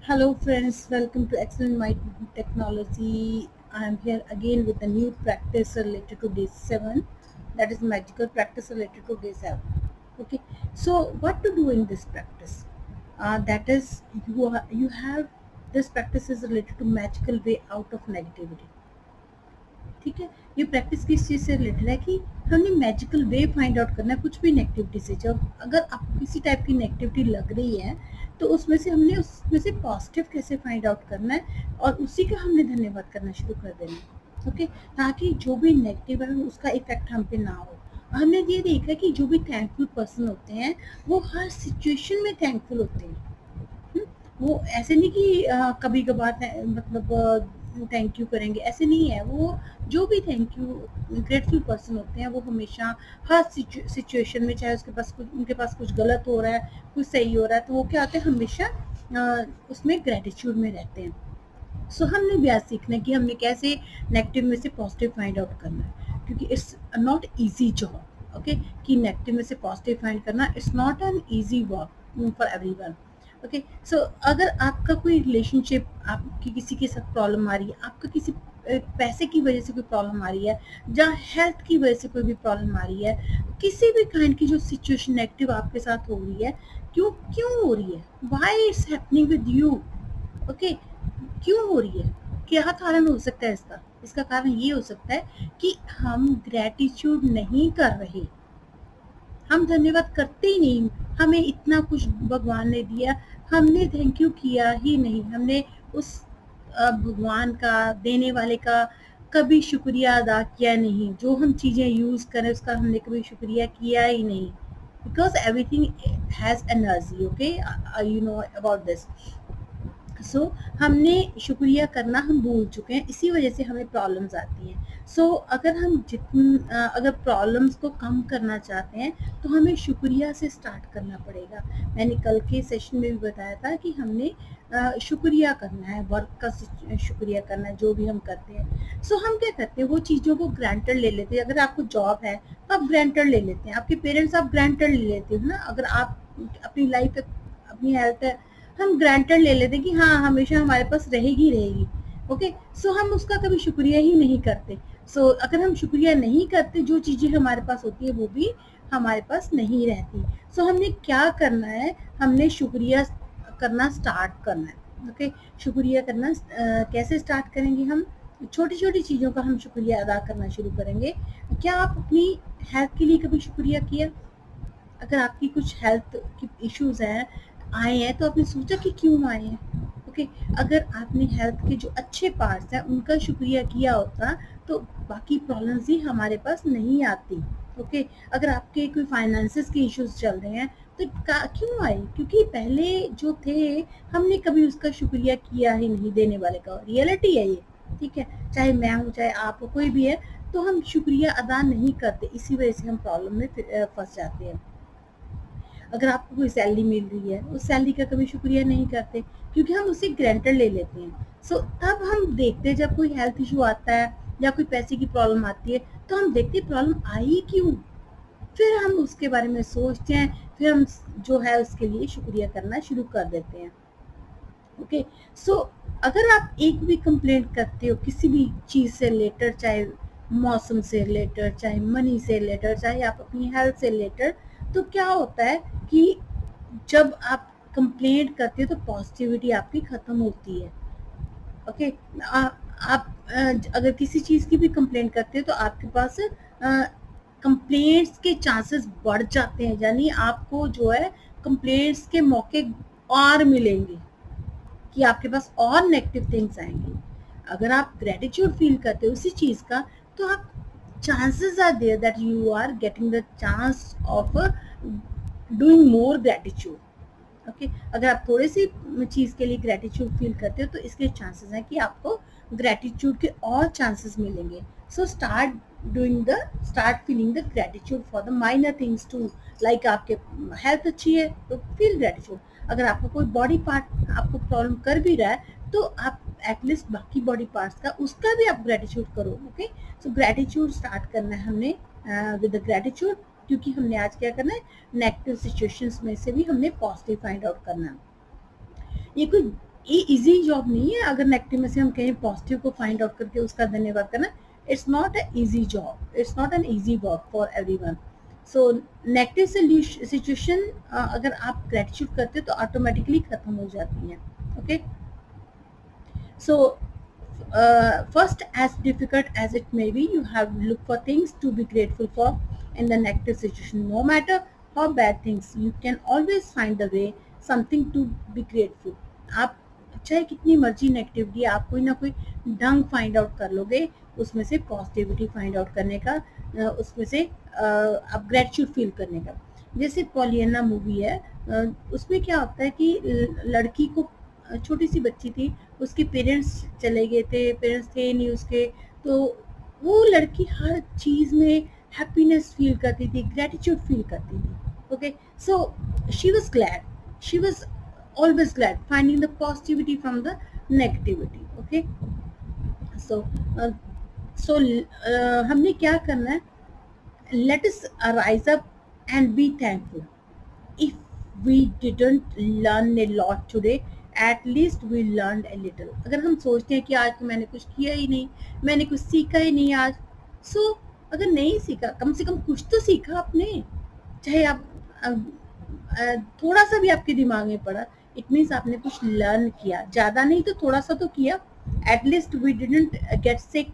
Hello friends, welcome to Excellent Mind Technology. I am here again with a new practice related to day 7, that is magical practice related to day 7. Okay, so what to do in this practice? That is, you have this practice is related to magical way out of negativity. ठीक है, ये practice किस चीज़ से related है कि हमने magical वे find out करना है कुछ भी नेगेटिविटी से। जब अगर आपको किसी टाइप की नेगेटिविटी लग रही है तो उसमें से हमने उसमें से पॉजिटिव कैसे फाइंड आउट करना है और उसी का हमने धन्यवाद करना शुरू कर देना है। ओके, ताकि जो भी नेगेटिव है उसका इफेक्ट हम पे ना हो। हमने ये देखा कि जो भी थैंकफुल पर्सन होते हैं वो हर सिचुएशन में थैंकफुल होते हैं। हुँ, वो ऐसे नहीं कि कभी कभार मतलब थैंक यू करेंगे, ऐसे नहीं है। वो जो भी थैंक यू ग्रेटफुल पर्सन होते हैं वो हमेशा हर सिचुएशन में, चाहे उसके पास कुछ उनके पास कुछ गलत हो रहा है, कुछ सही हो रहा है, तो वो क्या होते हैं हमेशा उसमें ग्रेटिट्यूड में रहते हैं। सो हमने भी आज सीखना है कि हमने कैसे नेगेटिव में से पॉजिटिव फाइंड आउट करना है, क्योंकि it's not easy job. Okay, कि नेगेटिव में से पॉजिटिव फाइंड करना it's not an easy work for everyone. Okay, so अगर आपका कोई रिलेशनशिप, आपकी किसी के साथ प्रॉब्लम आ रही है, आपका किसी पैसे की वजह से कोई प्रॉब्लम आ रही है, या हेल्थ की वजह से कोई भी प्रॉब्लम आ रही है, किसी भी काइंड की जो सिचुएशन नेगेटिव आपके साथ हो रही है, क्यों क्यों हो रही है, why it's happening with you. Okay, क्यों हो रही है, क्या कारण हो सकता है इसका? इसका कारण ये हो सकता है कि हम ग्रेटिट्यूड नहीं कर रहे, हम धन्यवाद करते ही नहीं। हमें इतना कुछ भगवान ने दिया, हमने थैंक यू किया ही नहीं। हमने उस भगवान का, देने वाले का कभी शुक्रिया अदा किया नहीं। जो हम चीज़ें यूज़ करें उसका हमने कभी शुक्रिया किया ही नहीं, because everything has energy. Okay, you know about this. So हमने शुक्रिया करना हम भूल चुके हैं, इसी वजह से हमें प्रॉब्लम्स आती हैं। अगर हम अगर प्रॉब्लम्स को कम करना चाहते हैं तो हमें शुक्रिया से स्टार्ट करना पड़ेगा। मैंने कल के सेशन में भी बताया था कि हमने शुक्रिया करना है, वर्क का शुक्रिया करना है जो भी हम करते हैं। हम क्या करते हैं, वो चीज़ों को ग्रांटेड ले लेते हैं। अगर आपको जॉब है तो आप ग्रांटेड ले लेते हैं, आपके पेरेंट्स आप ग्रांटेड ले लेते हो ना। अगर आप अपनी लाइफ, अपनी हेल्थ है, हम ग्रांटेड ले लेते हैं कि हाँ हमेशा हमारे पास रहेगी रहेगी। ओके, हम उसका कभी शुक्रिया ही नहीं करते। अगर हम शुक्रिया नहीं करते, जो चीज़ें हमारे पास होती है वो भी हमारे पास नहीं रहती। हमने क्या करना है, हमने शुक्रिया करना स्टार्ट करना है। ओके, शुक्रिया करना कैसे स्टार्ट करेंगे? हम छोटी छोटी चीज़ों का हम शुक्रिया अदा करना शुरू करेंगे। क्या आप अपनी हेल्थ के लिए कभी शुक्रिया किया? अगर आपकी कुछ हेल्थ की इश्यूज हैं, आए हैं, तो आपने सोचा कि क्यों आए हैं। ओके, अगर आपने हेल्थ के जो अच्छे पार्ट्स हैं उनका शुक्रिया किया होता तो बाकी प्रॉब्लम्स ही हमारे पास नहीं आती। ओके, अगर आपके कोई फाइनेंसेस के इश्यूज चल रहे हैं तो क्यों आए? क्योंकि पहले जो थे हमने कभी उसका शुक्रिया किया ही नहीं, देने वाले का। रियलिटी है ये, ठीक है। चाहे मैं हूँ, चाहे आप हो, कोई भी है, तो हम शुक्रिया अदा नहीं करते, इसी वजह से हम प्रॉब्लम में फंस जाते हैं। अगर आपको कोई सैलरी मिल रही है, उस सैलरी का कभी शुक्रिया नहीं करते, क्योंकि हम उसे ग्रांटेड ले लेते हैं। तब हम देखते हैं जब कोई हेल्थ इशू आता है या कोई पैसे की प्रॉब्लम आती है, तो हम देखते हैं प्रॉब्लम आई क्यों, फिर हम उसके बारे में सोचते हैं, फिर हम जो है उसके लिए शुक्रिया करना शुरू कर देते हैं। ओके, अगर आप एक भी कंप्लेंट करते हो किसी भी चीज़ से रिलेटेड, चाहे मौसम से रिलेटेड, चाहे मनी से रिलेटेड, चाहे आप अपनी हेल्थ से रिलेटेड, तो क्या होता है कि जब आप कंप्लेंट करते हो तो पॉजिटिविटी आपकी ख़त्म होती है। ओके, आप अगर किसी चीज़ की भी कंप्लेंट करते हो तो आपके पास कंप्लेंट्स के चांसेस बढ़ जाते हैं, यानी आपको जो है कंप्लेंट्स के मौके और मिलेंगे, कि आपके पास और नेगेटिव थिंग्स आएंगे। अगर आप ग्रेटिट्यूड फील करते हो उसी चीज़ का, तो आप chances are there that you are getting the chance of doing more gratitude. Okay, अगर आप थोड़ी सी चीज़ के लिए ग्रेटिट्यूड फील करते हो तो इसके चांसेस हैं कि आपको ग्रेटिट्यूड के और चांसेस मिलेंगे। Start doing the start feeling the gratitude for the minor things too. Like आपके हेल्थ अच्छी है तो फील ग्रेटिट्यूड। अगर आपका कोई बॉडी पार्ट आपको प्रॉब्लम कर भी रहा है तो आप एटलीस्ट बाकी बॉडी पार्ट्स का, उसका भी आप ग्रेटिट्यूड करो। ओके, ग्रेटिट्यूड स्टार्ट करना है हमने विद द ग्रेटिट्यूड, क्योंकि हमने आज क्या करना है, नेगेटिव सिचुएशंस में से भी हमने पॉजिटिव फाइंड आउट करना है। ये कोई इजी जॉब नहीं है। अगर नेगेटिव में से हम कहें पॉजिटिव को फाइंड आउट करके उसका धन्यवाद करना, it's not a easy job, it's not an easy work for everyone. So negative situation अगर आप ग्रेटिट्यूड करते हो तो ऑटोमेटिकली खत्म हो जाती है। Okay, so first, as difficult as it may be, you have to look for things to be grateful for in the negative situation. No matter how bad things, you can always find a way, something to be grateful. आप चाहे कितनी मर्जी negativity, आप कोई ना कोई ढंग find out कर लोगे उसमें से पॉजिटिविटी फाइंड आउट करने का, उसमें से आप ग्रेटिट्यूड फील करने का। जैसे पॉलियाना मूवी है, उसमें क्या होता है कि लड़की को, छोटी सी बच्ची थी, उसके पेरेंट्स चले गए थे, पेरेंट्स थे नहीं उसके, तो वो लड़की हर चीज़ में हैप्पीनेस फील करती थी, ग्रेटिट्यूड फील करती थी। Okay, so she was glad, she was always glad, finding the positivity from the negativity. Okay, so uh, हमने क्या करना है, let us rise up and be thankful. If we didn't learn a lot today, at least we learned a little. अगर हम सोचते हैं कि आज तो मैंने कुछ किया ही नहीं, मैंने कुछ सीखा ही नहीं आज, सो अगर नहीं सीखा, कम से कम कुछ तो सीखा आपने। चाहे आप थोड़ा सा भी आपके दिमाग में पड़ा, इट मीन्स आपने कुछ लर्न किया, ज़्यादा नहीं तो थोड़ा सा तो किया। At least we didn't get sick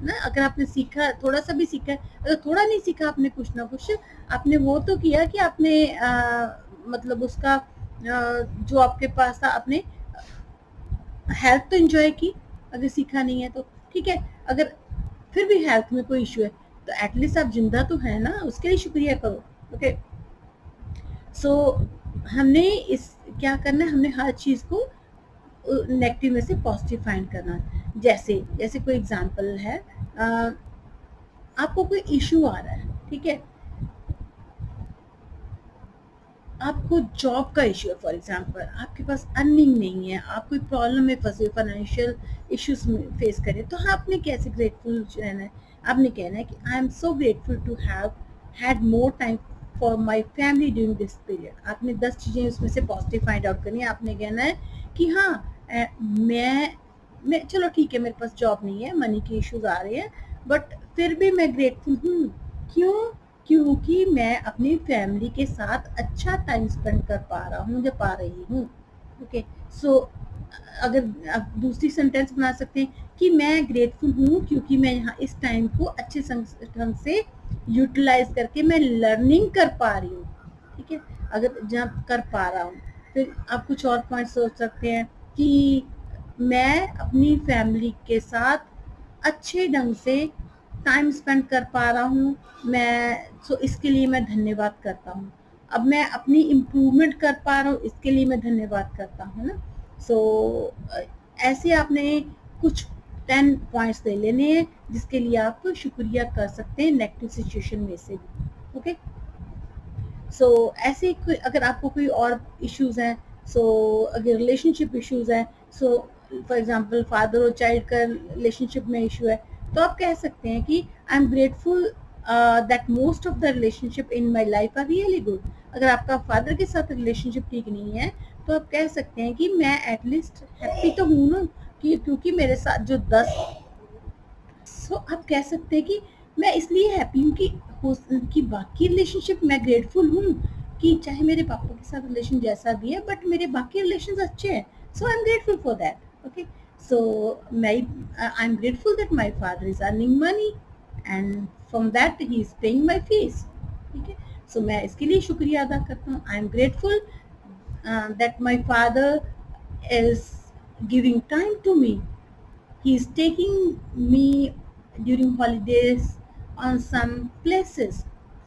ना, अगर आपने सीखा, थोड़ा सा भी सीखा, अगर थोड़ा नहीं सीखा आपने कुछ ना कुछ, आपने वो तो किया कि आपने मतलब उसका जो आपके पास था, आपने हेल्थ तो एंजॉय की। अगर सीखा नहीं है तो ठीक है, अगर फिर भी हेल्थ में कोई इशू है तो एटलीस्ट आप जिंदा तो है ना, उसके लिए शुक्रिया करो। ओके, सो हमने इस क्या करना है, हमने हर चीज़ को नेगेटिव में से पॉजिटिव फाइंड करना। जैसे जैसे कोई एग्जांपल है, आपको कोई इशू आ रहा है, ठीक है, आपको जॉब का इशू है, फॉर एग्जांपल आपके पास अर्निंग नहीं है, आप कोई प्रॉब्लम में फंसे हो, फाइनेंशियल इश्यूज फेस करें, तो आपने कैसे ग्रेटफुल रहना है, आपने कहना है कि I am so grateful to have had more time for my family during this period. आपने 10 चीज़ें उसमें से पॉजिटिव फाइंड आउट करनी है। आपने कहना है कि हाँ, मैं चलो ठीक है, मेरे पास जॉब नहीं है, मनी के इश्यूज आ रहे हैं, बट फिर भी मैं ग्रेटफुल हूँ। क्यों? क्योंकि मैं अपनी फैमिली के साथ अच्छा टाइम स्पेंड कर पा रहा हूँ या पा रही हूँ। ओके, सो अगर आप दूसरी सेंटेंस बना सकते हैं कि मैं ग्रेटफुल हूँ क्योंकि मैं यहाँ इस टाइम को अच्छे ढंग से यूटिलाइज करके मैं लर्निंग कर पा रही हूँ। ठीक है, अगर जहाँ कर पा रहा हूँ, फिर आप कुछ और पॉइंट सोच सकते हैं कि मैं अपनी फैमिली के साथ अच्छे ढंग से टाइम स्पेंड कर पा रहा हूँ, मैं इसके लिए मैं धन्यवाद करता हूँ। अब मैं अपनी इम्प्रूवमेंट कर पा रहा हूँ, इसके लिए मैं धन्यवाद करता हूँ ना। सो ऐसे आपने कुछ 10 पॉइंट्स ले लेने हैं जिसके लिए आप शुक्रिया कर सकते हैं नेगेटिव सिचुएशन में से भी। ओके, सो ऐसे कोई, अगर आपको कोई और इश्यूज हैं, सो अगर रिलेशनशिप इश्यूज हैं, सो फॉर एग्जांपल फादर और चाइल्ड का रिलेशनशिप में इशू है, तो आप कह सकते हैं कि I am grateful that most of the relationship in my life are really good. अगर आपका फादर के साथ रिलेशनशिप ठीक नहीं है तो आप कह सकते हैं कि मैं एटलीस्ट हैप्पी तो हूँ ना, कि क्योंकि मेरे साथ जो 10, सो आप कह सकते हैं कि मैं इसलिए हैप्पी हूँ कि बाकी रिलेशनशिप में ग्रेटफुल हूँ कि चाहे मेरे पापा के साथ रिलेशन जैसा भी है बट मेरे बाकी रिलेशन अच्छे हैं, so I am grateful for that. Okay, so I am grateful that my father is earning money and from that he is paying my fees. ठीक है, सो मैं इसके लिए शुक्रिया अदा करता हूँ। आई am grateful that my father is giving time to me. He is taking me during holidays on some places.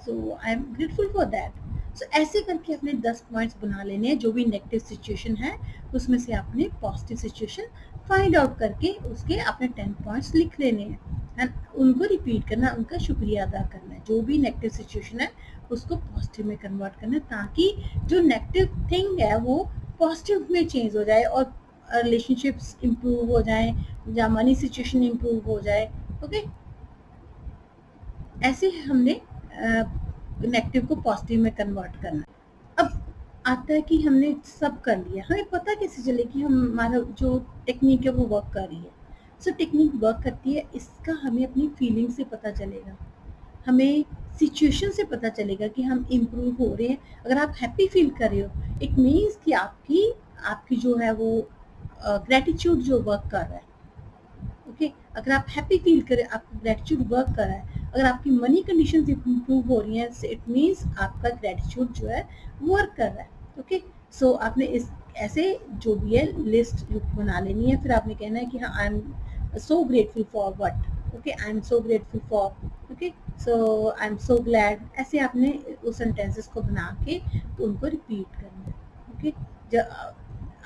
So I am grateful for that. So ऐसे करके अपने 10 पॉइंट्स बना लेने हैं, जो भी नेगेटिव सिचुएशन है उसमें से आपने पॉजिटिव सिचुएशन फाइंड आउट करके उसके अपने 10 पॉइंट्स लिख लेने हैं एंड उनको रिपीट करना, उनका शुक्रिया अदा करना है। जो भी नेगेटिव सिचुएशन है उसको पॉजिटिव में कन्वर्ट करना है, ताकि जो नेगेटिव थिंग है वो पॉजिटिव में चेंज हो जाए और रिलेशनशिप्स इम्प्रूव हो जाए या मनी सिचुएशन इम्प्रूव हो जाए। ओके, ऐसे हमने नेगेटिव को पॉजिटिव में कन्वर्ट करना है। अब आता है कि हमने सब कर लिया, हमें पता कैसे चले कि हम हमारा जो टेक्निक है वो वर्क कर रही है। सो टेक्निक वर्क करती है, इसका हमें अपनी फीलिंग से पता चलेगा, हमें सिचुएशन से पता चलेगा कि हम इम्प्रूव हो रहे हैं। अगर आप हैप्पी फील कर रहे हो, इट मीन्स कि आपकी आपकी जो है वो ग्रेटिट्यूड जो वर्क कर रहा है। ओके, अगर आप हैप्पी फील करें, आपका ग्रेटिट्यूड वर्क कर रहा है, अगर आपकी मनी कंडीशन इम्प्रूव हो रही हैं, इट मीन्स आपका ग्रेटिट्यूड जो है वर्क कर रहा है। ओके, सो आपने इस ऐसे जो भी है लिस्ट बना लेनी है, फिर आपने कहना है कि हाँ, आई am so grateful for what, okay, I am so grateful for, okay, so I am so glad, ऐसे आपने उस सेंटेंसेस को बना के तो उनको रिपीट करना है। ओके,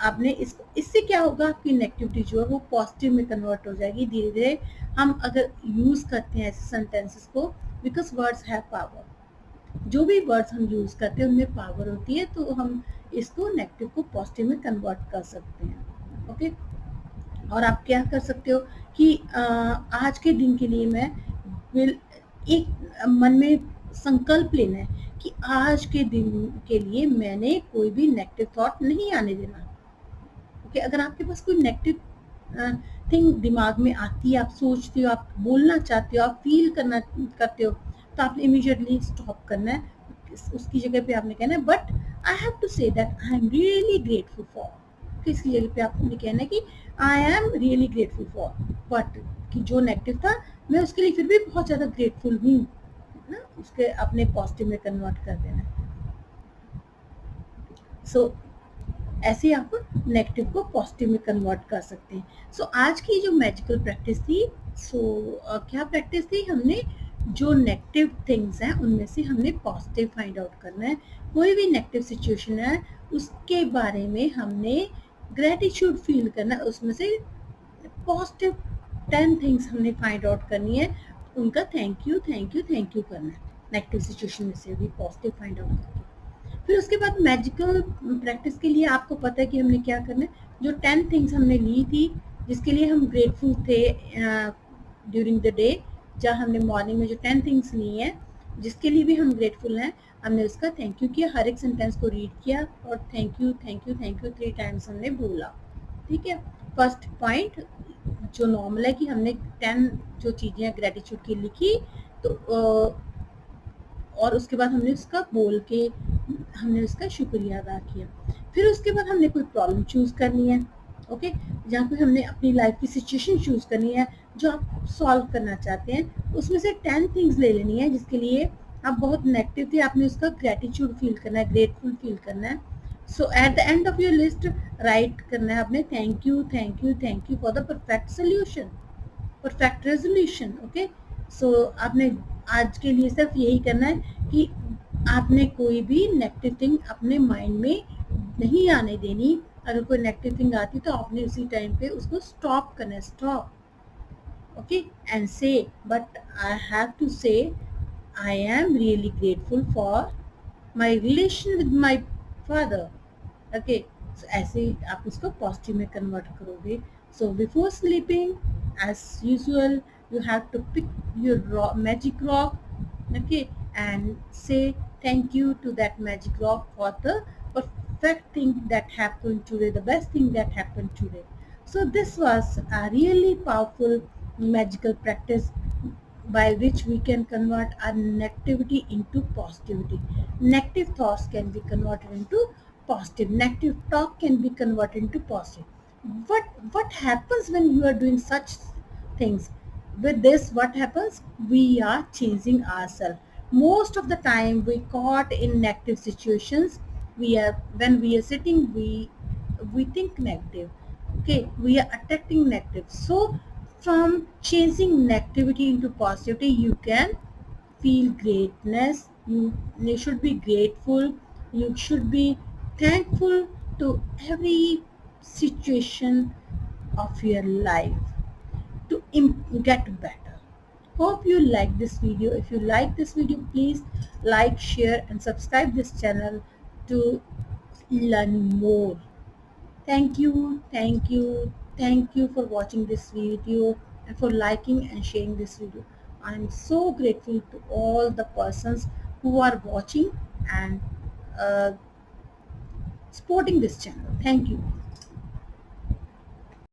आपने इससे क्या होगा, आपकी नेगेटिविटी जो है वो पॉजिटिव में कन्वर्ट हो जाएगी धीरे धीरे। हम अगर यूज करते हैं ऐसे सेंटेंसेस को, बिकॉज वर्ड्स हैव पावर, जो भी वर्ड्स हम यूज करते हैं उनमें पावर होती है, तो हम इसको नेगेटिव को पॉजिटिव में कन्वर्ट कर सकते हैं। ओके, और आप क्या कर सकते हो कि आज के दिन के लिए मैं विल एक मन में संकल्प लेना है कि आज के दिन के लिए मैंने कोई भी नेगेटिव थॉट नहीं आने देना। ओके, अगर आपके पास कोई नेगेटिव थिंग दिमाग में आती है, आप सोचते हो, आप बोलना चाहते हो, आप फील करना करते हो, तो आपने इमीडिएटली स्टॉप करना है। उसकी जगह पे आपने कहना है, but I have to say that I am really grateful for, इसकी जगह पे आपने कहना है कि I am really grateful for but, कि जो नेगेटिव था मैं उसके लिए फिर भी बहुत ज़्यादा ग्रेटफुल हूँ ना, उसके अपने पॉजिटिव में कन्वर्ट कर देना है। सो ऐसे आप नेगेटिव को पॉजिटिव में कन्वर्ट कर सकते हैं। सो आज की जो मैजिकल प्रैक्टिस थी, सो क्या प्रैक्टिस थी, हमने जो नेगेटिव थिंग्स हैं उनमें से हमने पॉजिटिव फाइंड आउट करना है। कोई भी नेगेटिव सिचुएशन है उसके बारे में हमने ग्रेटिट्यूड फील करना है, उसमें से पॉजिटिव 10 थिंग्स हमने फाइंड आउट करनी है, उनका thank you thank you thank you करना है, नेगेटिव सिचुएशन में से भी पॉजिटिव फाइंड आउट करके। फिर उसके बाद मैजिकल प्रैक्टिस के लिए आपको पता है कि हमने क्या करना है, जो 10 थिंग्स हमने ली थी जिसके लिए हम ग्रेटफुल थे ड्यूरिंग द डे, जहाँ हमने मॉर्निंग में जो 10 थिंग्स ली हैं जिसके लिए भी हम ग्रेटफुल हैं, हमने उसका थैंक यू किया, हर एक सेंटेंस को रीड किया और thank you thank you thank you 3 times हमने बोला। ठीक है, फर्स्ट पॉइंट जो नॉर्मल है कि हमने 10 जो चीज़ें ग्रेटिट्यूड की लिखी, तो और उसके बाद हमने उसका बोल के हमने उसका शुक्रिया अदा किया। फिर उसके बाद हमने कोई प्रॉब्लम चूज़ करनी है। ओके, जहाँ पे हमने अपनी लाइफ की सिचुएशन चूज़ करनी है जो आप सॉल्व करना चाहते हैं, उसमें से 10 थिंग्स ले लेनी है जिसके लिए आप बहुत नेगेटिव थे, आपने उसका ग्रेटिट्यूड फील करना है, ग्रेटफुल फील करना है। So at the end of your list write करना है आपने, thank you thank you thank you for the perfect solution, perfect resolution. Okay, so आपने आज के लिए सिर्फ यही करना है कि आपने कोई भी नेगेटिव थिंग अपने माइंड में नहीं आने देनी। अगर कोई नेगेटिव थिंग आती तो आपने उसी टाइम पे उसको स्टॉप करना है, stop. Okay, and say, but I have to say I am really grateful for my relation with my father. Okay, so ऐसे ही आप उसको पॉजिटिव में कन्वर्ट करोगे। So before sleeping as usual you have to pick your magic rock, okay, and say thank you to that magic rock for the perfect thing that happened today, the best thing that happened today. So this was a really powerful magical practice by which we can convert our negativity into positivity. Negative thoughts can be converted into positive. Negative talk can be converted into positive. What happens when you are doing such things? With this, what happens? We are changing ourselves. Most of the time, we caught in negative situations. We are when we are sitting, we think negative. Okay, we are attracting negative. So from changing negativity into positivity, you can feel greatness. You should be grateful, you should be thankful to every situation of your life to get better. Hope you like this video. If you like this video, please like, share and subscribe this channel to learn more. Thank you, thank you, thank you for watching this video and for liking and sharing this video. I am so grateful to all the persons who are watching and uh, supporting this channel. Thank you.